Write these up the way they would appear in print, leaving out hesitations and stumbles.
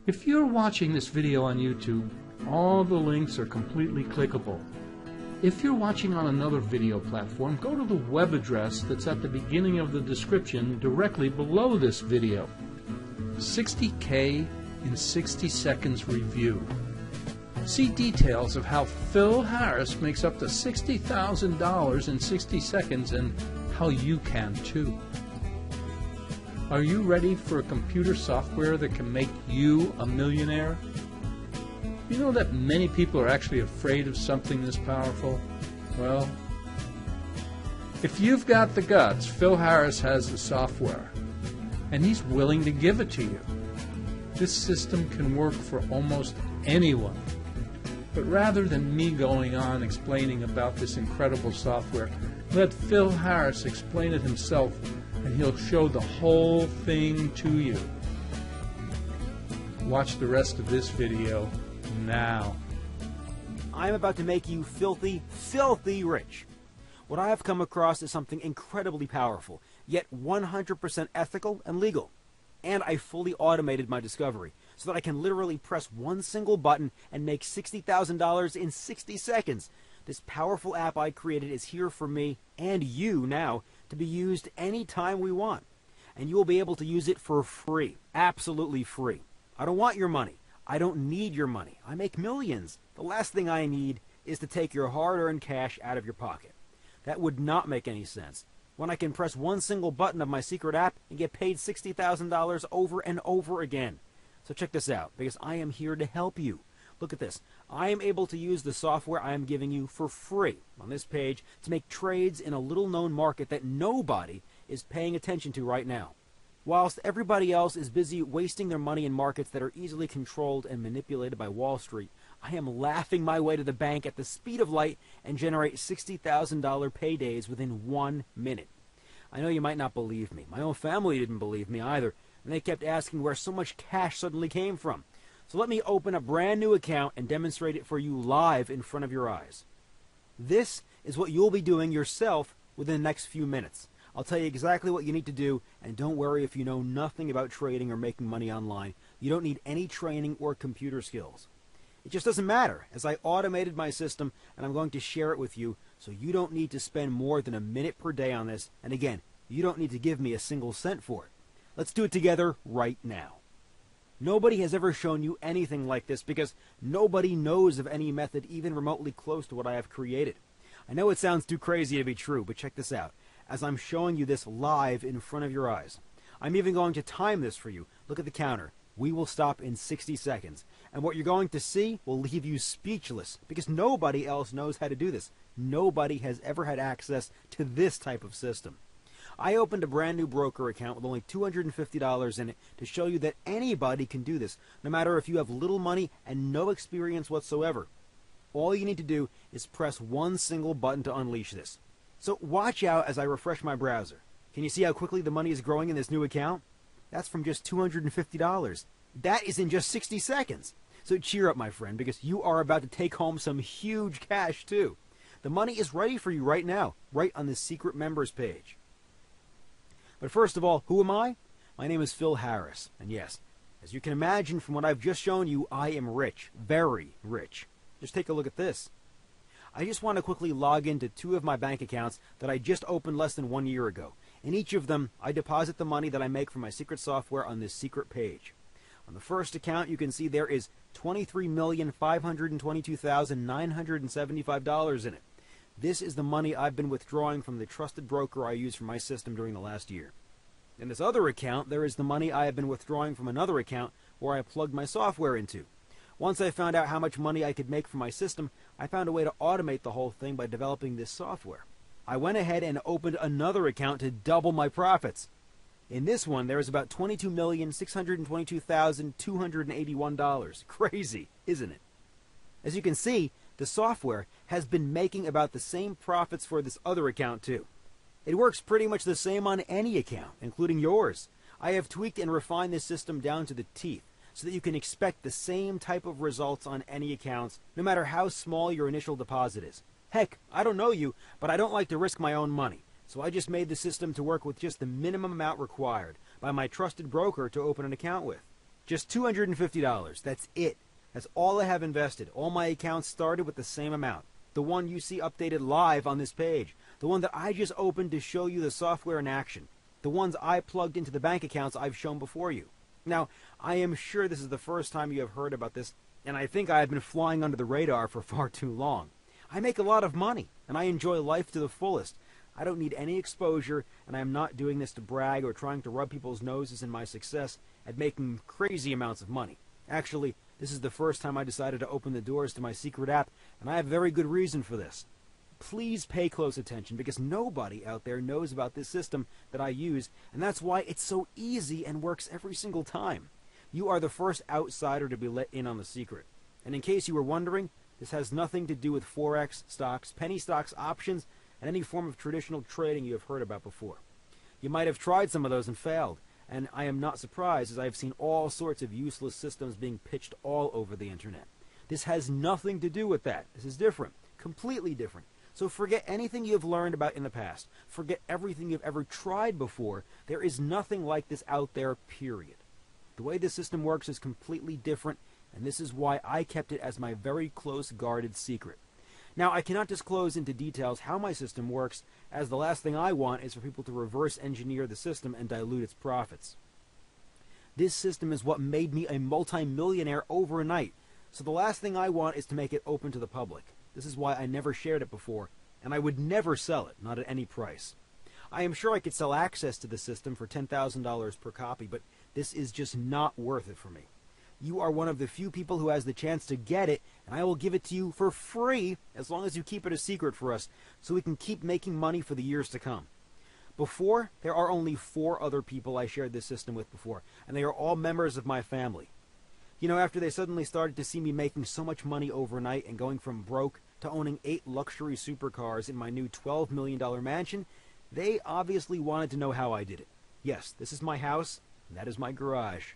If you're watching this video on YouTube, all the links are completely clickable. If you're watching on another video platform, go to the web address that's at the beginning of the description directly below this video. 60K in 60 seconds review. See details of how Phil Harris makes up to $60,000 in 60 seconds and how you can too. Are you ready for a computer software that can make you a millionaire? You know that many people are actually afraid of something this powerful? Well, if you've got the guts, Phil Harris has the software, and he's willing to give it to you. This system can work for almost anyone. But rather than me going on explaining about this incredible software, let Phil Harris explain it himself, and he'll show the whole thing to you. Watch the rest of this video now. I'm about to make you filthy, filthy rich. What I have come across is something incredibly powerful, yet 100% ethical and legal. And I fully automated my discovery, so that I can literally press one single button and make $60,000 in 60 seconds. This powerful app I created is here for me and you now to be used anytime we want. And you will be able to use it for free, absolutely free. I don't want your money. I don't need your money. I make millions. The last thing I need is to take your hard-earned cash out of your pocket. That would not make any sense when I can press one single button of my secret app and get paid $60,000 over and over again. So check this out, because I am here to help you. Look at this. I am able to use the software I am giving you for free on this page to make trades in a little-known market that nobody is paying attention to right now. Whilst everybody else is busy wasting their money in markets that are easily controlled and manipulated by Wall Street, I am laughing my way to the bank at the speed of light and generate $60,000 paydays within 1 minute. I know you might not believe me. My own family didn't believe me either, and they kept asking where so much cash suddenly came from. So let me open a brand new account and demonstrate it for you live in front of your eyes. This is what you'll be doing yourself within the next few minutes. I'll tell you exactly what you need to do, and don't worry if you know nothing about trading or making money online. You don't need any training or computer skills. It just doesn't matter, as I automated my system, and I'm going to share it with you, so you don't need to spend more than a minute per day on this, and again, you don't need to give me a single cent for it. Let's do it together right now. Nobody has ever shown you anything like this because nobody knows of any method even remotely close to what I have created. I know it sounds too crazy to be true, but check this out. As I'm showing you this live in front of your eyes, I'm even going to time this for you. Look at the counter. We will stop in 60 seconds. And what you're going to see will leave you speechless because nobody else knows how to do this. Nobody has ever had access to this type of system. I opened a brand new broker account with only $250 in it to show you that anybody can do this, no matter if you have little money and no experience whatsoever. All you need to do is press one single button to unleash this. So watch out as I refresh my browser. Can you see how quickly the money is growing in this new account? That's from just $250. That is in just 60 seconds. So cheer up, my friend, because you are about to take home some huge cash too. The money is ready for you right now, right on the secret members page. But first of all, who am I? My name is Phil Harris, and yes, as you can imagine from what I've just shown you, I am rich, very rich. Just take a look at this. I just want to quickly log into two of my bank accounts that I just opened less than 1 year ago. In each of them, I deposit the money that I make from my secret software on this secret page. On the first account, you can see there is $23,522,975 in it. This is the money I've been withdrawing from the trusted broker I use for my system during the last year. In this other account, there is the money I have been withdrawing from another account where I plugged my software into. Once I found out how much money I could make from my system, I found a way to automate the whole thing by developing this software. I went ahead and opened another account to double my profits. In this one, there is about $22,622,281. Crazy, isn't it? As you can see, the software has been making about the same profits for this other account too. It works pretty much the same on any account, including yours. I have tweaked and refined this system down to the teeth so that you can expect the same type of results on any accounts, no matter how small your initial deposit is. Heck, I don't know you, but I don't like to risk my own money, so I just made the system to work with just the minimum amount required by my trusted broker to open an account with. Just $250. That's it. That's all I have invested. All my accounts started with the same amount. The one you see updated live on this page. The one that I just opened to show you the software in action. The ones I plugged into the bank accounts I've shown before you. Now, I am sure this is the first time you have heard about this, and I think I have been flying under the radar for far too long. I make a lot of money, and I enjoy life to the fullest. I don't need any exposure, and I am not doing this to brag or trying to rub people's noses in my success at making crazy amounts of money. Actually, this is the first time I decided to open the doors to my secret app, and I have very good reason for this. Please pay close attention, because nobody out there knows about this system that I use, and that's why it's so easy and works every single time. You are the first outsider to be let in on the secret. And in case you were wondering, this has nothing to do with Forex, stocks, penny stocks, options, and any form of traditional trading you have heard about before. You might have tried some of those and failed, and I am not surprised, as I have seen all sorts of useless systems being pitched all over the internet. This has nothing to do with that. This is different, completely different. So forget anything you have learned about in the past. Forget everything you've ever tried before. There is nothing like this out there, period. The way this system works is completely different, and this is why I kept it as my very close guarded secret. Now, I cannot disclose into details how my system works, as the last thing I want is for people to reverse engineer the system and dilute its profits. This system is what made me a multi-millionaire overnight, so the last thing I want is to make it open to the public. This is why I never shared it before, and I would never sell it, not at any price. I am sure I could sell access to the system for $10,000 per copy, but this is just not worth it for me. You are one of the few people who has the chance to get it, and I will give it to you for free as long as you keep it a secret for us, so we can keep making money for the years to come. Before, there are only 4 other people I shared this system with before, and they are all members of my family. You know, after they suddenly started to see me making so much money overnight and going from broke to owning 8 luxury supercars in my new $12 million mansion, they obviously wanted to know how I did it. Yes, this is my house, and that is my garage.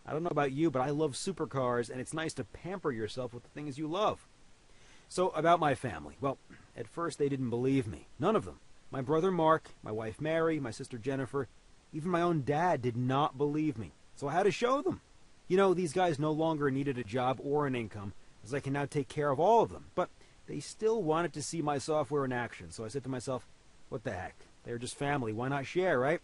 I don't know about you, but I love supercars, and it's nice to pamper yourself with the things you love. So, about my family. Well, at first they didn't believe me. None of them. My brother Mark, my wife Mary, my sister Jennifer, even my own dad did not believe me. So I had to show them. You know, these guys no longer needed a job or an income, as I can now take care of all of them. But they still wanted to see my software in action, so I said to myself, what the heck? They're just family. Why not share, right?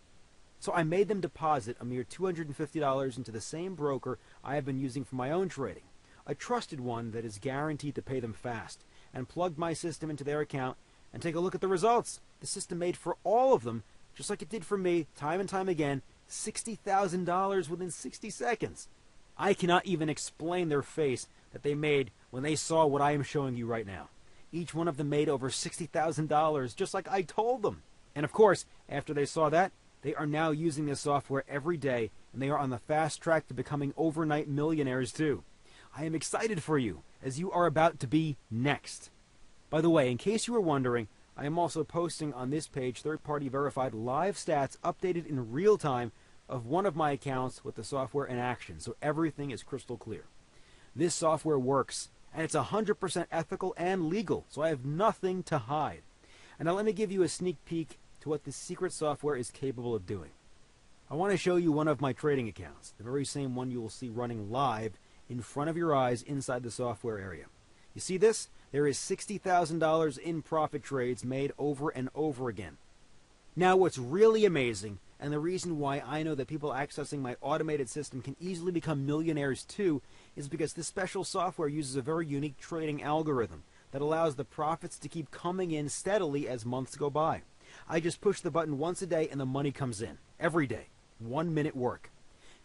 So I made them deposit a mere $250 into the same broker I have been using for my own trading, a trusted one that is guaranteed to pay them fast, and plugged my system into their account, and take a look at the results. The system made for all of them, just like it did for me, time and time again, $60,000 within 60 seconds. I cannot even explain their face that they made when they saw what I am showing you right now. Each one of them made over $60,000, just like I told them. And of course, after they saw that, they are now using this software every day, and they are on the fast track to becoming overnight millionaires too. I am excited for you, as you are about to be next. By the way, in case you were wondering, I am also posting on this page third-party verified live stats updated in real time of one of my accounts with the software in action, so everything is crystal clear. This software works, and it's 100% ethical and legal, so I have nothing to hide. And now let me give you a sneak peek to what this secret software is capable of doing. I want to show you one of my trading accounts, the very same one you will see running live in front of your eyes inside the software area. You see this? There is $60,000 in profit trades made over and over again. Now what's really amazing, and the reason why I know that people accessing my automated system can easily become millionaires too, is because this special software uses a very unique trading algorithm that allows the profits to keep coming in steadily as months go by. I just push the button once a day and the money comes in. Every day. 1 minute work.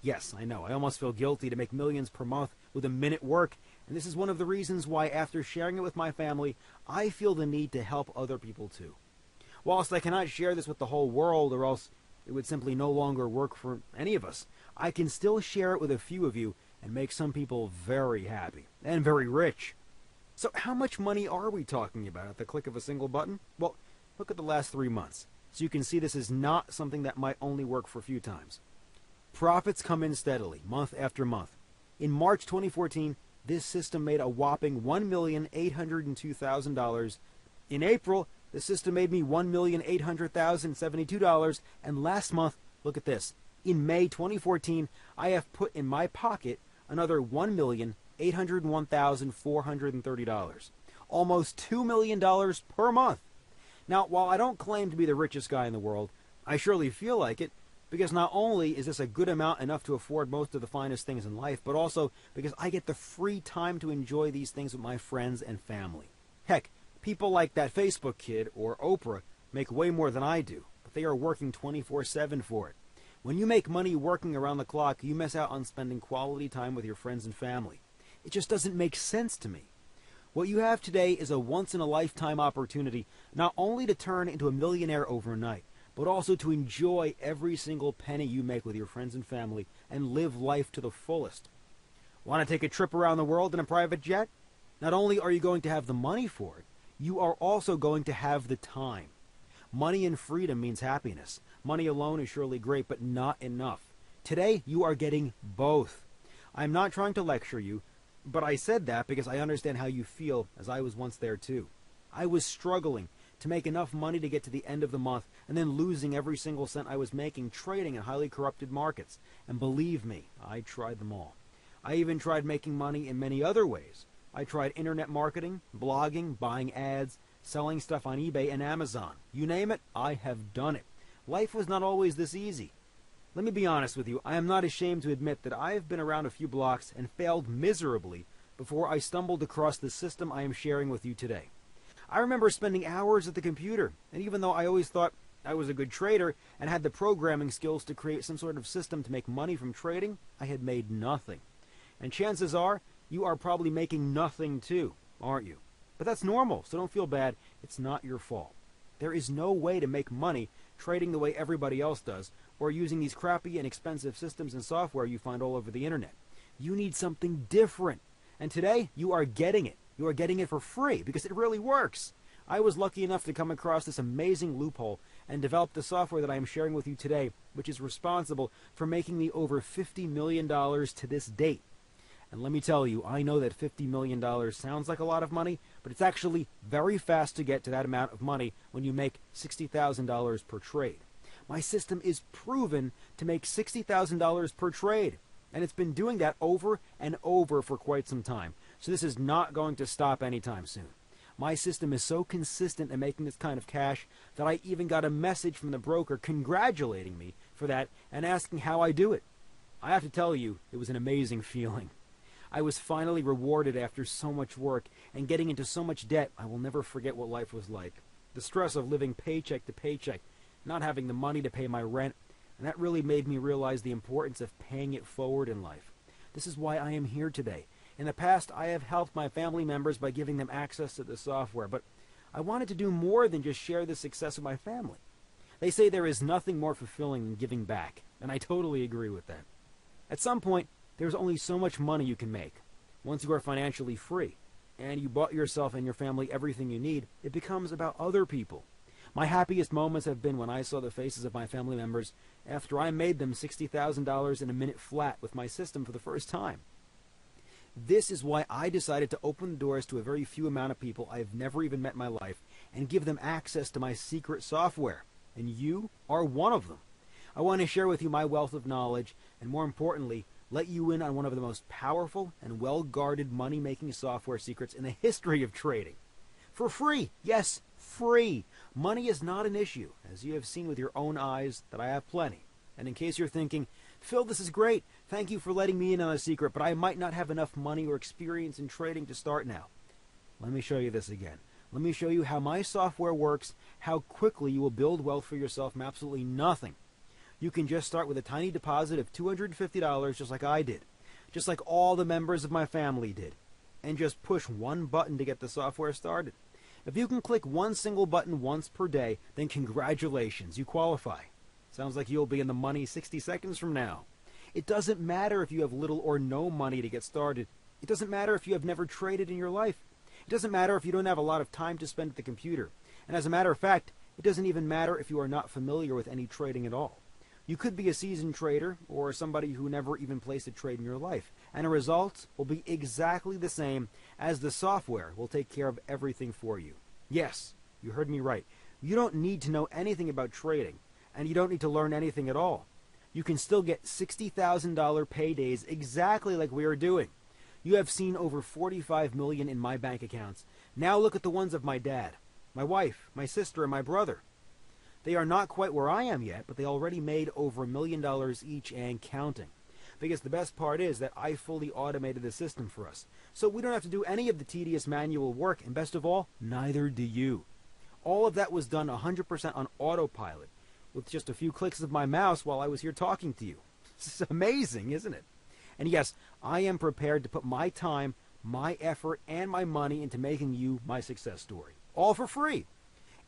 Yes, I know, I almost feel guilty to make millions per month with a minute work, and this is one of the reasons why after sharing it with my family, I feel the need to help other people too. Whilst I cannot share this with the whole world, or else it would simply no longer work for any of us, I can still share it with a few of you and make some people very happy and very rich. So how much money are we talking about at the click of a single button? Well, look at the last 3 months. So you can see this is not something that might only work for a few times. Profits come in steadily, month after month. In March 2014, this system made a whopping $1,802,000. In April, the system made me $1,800,072, and last month, look at this, In May 2014, I have put in my pocket another $1,801,430, almost $2 million per month. Now, while I don't claim to be the richest guy in the world, I surely feel like it, because not only is this a good amount enough to afford most of the finest things in life, but also because I get the free time to enjoy these things with my friends and family. Heck, people like that Facebook kid or Oprah make way more than I do, but they are working 24/7 for it. When you make money working around the clock, you miss out on spending quality time with your friends and family. It just doesn't make sense to me. What you have today is a once-in-a-lifetime opportunity not only to turn into a millionaire overnight, but also to enjoy every single penny you make with your friends and family and live life to the fullest. Want to take a trip around the world in a private jet? Not only are you going to have the money for it, you are also going to have the time. Money and freedom means happiness. Money alone is surely great, but not enough. Today, you are getting both. I'm not trying to lecture you, but I said that because I understand how you feel, as I was once there too. I was struggling to make enough money to get to the end of the month and then losing every single cent I was making trading in highly corrupted markets. And believe me, I tried them all. I even tried making money in many other ways. I tried internet marketing, blogging, buying ads, selling stuff on eBay and Amazon. You name it, I have done it. Life was not always this easy. Let me be honest with you, I am not ashamed to admit that I have been around a few blocks and failed miserably before I stumbled across the system I am sharing with you today. I remember spending hours at the computer, and even though I always thought I was a good trader and had the programming skills to create some sort of system to make money from trading, I had made nothing. And chances are, you are probably making nothing too, aren't you? But that's normal, so don't feel bad. It's not your fault. There is no way to make money trading the way everybody else does, or using these crappy and expensive systems and software you find all over the internet. You need something different. And today, you are getting it. You are getting it for free, because it really works. I was lucky enough to come across this amazing loophole and develop the software that I am sharing with you today, which is responsible for making me over $50 million to this date. And let me tell you, I know that $50 million sounds like a lot of money, but it's actually very fast to get to that amount of money when you make $60,000 per trade. My system is proven to make $60,000 per trade, and it's been doing that over and over for quite some time. So this is not going to stop anytime soon. My system is so consistent in making this kind of cash that I even got a message from the broker congratulating me for that and asking how I do it. I have to tell you, it was an amazing feeling. I was finally rewarded after so much work, and getting into so much debt, I will never forget what life was like. The stress of living paycheck to paycheck, not having the money to pay my rent, and that really made me realize the importance of paying it forward in life. This is why I am here today. In the past, I have helped my family members by giving them access to the software, but I wanted to do more than just share the success with my family. They say there is nothing more fulfilling than giving back, and I totally agree with that. At some point, there's only so much money you can make. Once you are financially free, and you bought yourself and your family everything you need, it becomes about other people. My happiest moments have been when I saw the faces of my family members after I made them $60,000 in a minute flat with my system for the first time. This is why I decided to open the doors to a very few amount of people I have never even met in my life and give them access to my secret software. And you are one of them. I want to share with you my wealth of knowledge, and more importantly, let you in on one of the most powerful and well-guarded money-making software secrets in the history of trading. For free! Yes, free! Money is not an issue, as you have seen with your own eyes that I have plenty. And in case you're thinking, Phil, this is great. Thank you for letting me in on a secret, but I might not have enough money or experience in trading to start now. Let me show you this again. Let me show you how my software works, how quickly you will build wealth for yourself from absolutely nothing. You can just start with a tiny deposit of $250 just like I did, just like all the members of my family did, and just push one button to get the software started. If you can click one single button once per day, then congratulations, you qualify. Sounds like you'll be in the money 60 seconds from now. It doesn't matter if you have little or no money to get started. It doesn't matter if you have never traded in your life. It doesn't matter if you don't have a lot of time to spend at the computer. And as a matter of fact, it doesn't even matter if you are not familiar with any trading at all. You could be a seasoned trader or somebody who never even placed a trade in your life, and the results will be exactly the same, as the software will take care of everything for you. Yes, you heard me right. You don't need to know anything about trading, and you don't need to learn anything at all. you can still get $60,000 paydays exactly like we are doing. You have seen over 45 million in my bank accounts. Now look at the ones of my dad, my wife, my sister, and my brother. They are not quite where I am yet, but they already made over $1 million each and counting. Because the best part is that I fully automated the system for us. So we don't have to do any of the tedious manual work, and best of all, neither do you. All of that was done 100% on autopilot, with just a few clicks of my mouse while I was here talking to you. This is amazing, isn't it? And yes, I am prepared to put my time, my effort, and my money into making you my success story. All for free.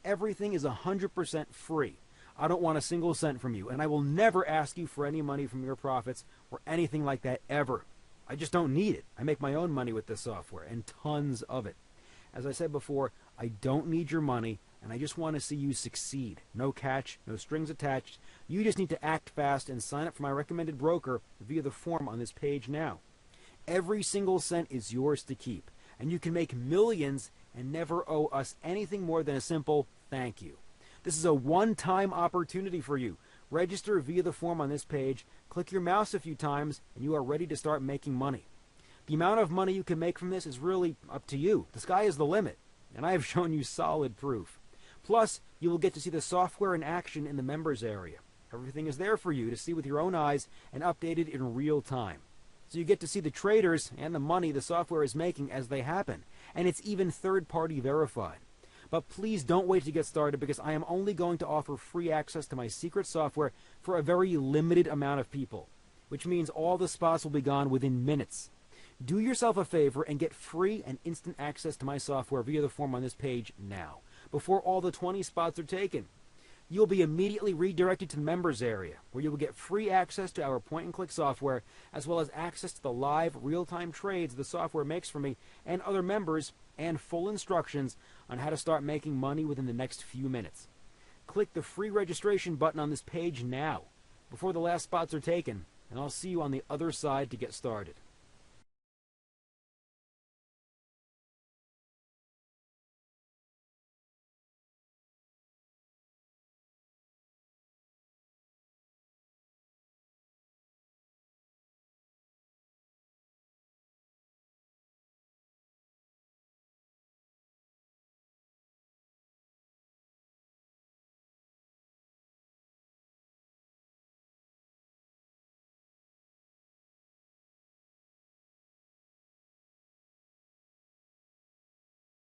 Everything is 100% free. I don't want a single cent from you, and I will never ask you for any money from your profits or anything like that ever. I just don't need it. I make my own money with this software, and tons of it. As I said before, I don't need your money, and I just want to see you succeed. No catch, no strings attached. You just need to act fast and sign up for my recommended broker via the form on this page now. Every single cent is yours to keep, and you can make millions and never owe us anything more than a simple thank you. This is a one-time opportunity for you. Register via the form on this page, click your mouse a few times, and you are ready to start making money. The amount of money you can make from this is really up to you. The sky is the limit, and I have shown you solid proof. Plus, you will get to see the software in action in the members area. Everything is there for you to see with your own eyes and updated in real time. So you get to see the traders and the money the software is making as they happen, and it's even third-party verified. But please don't wait to get started, because I am only going to offer free access to my secret software for a very limited amount of people, which means all the spots will be gone within minutes. Do yourself a favor and get free and instant access to my software via the form on this page now, before all the 20 spots are taken. You'll be immediately redirected to the members area, where you will get free access to our point-and-click software, as well as access to the live, real-time trades the software makes for me and other members, and full instructions on how to start making money within the next few minutes. Click the free registration button on this page now, before the last spots are taken, and I'll see you on the other side to get started.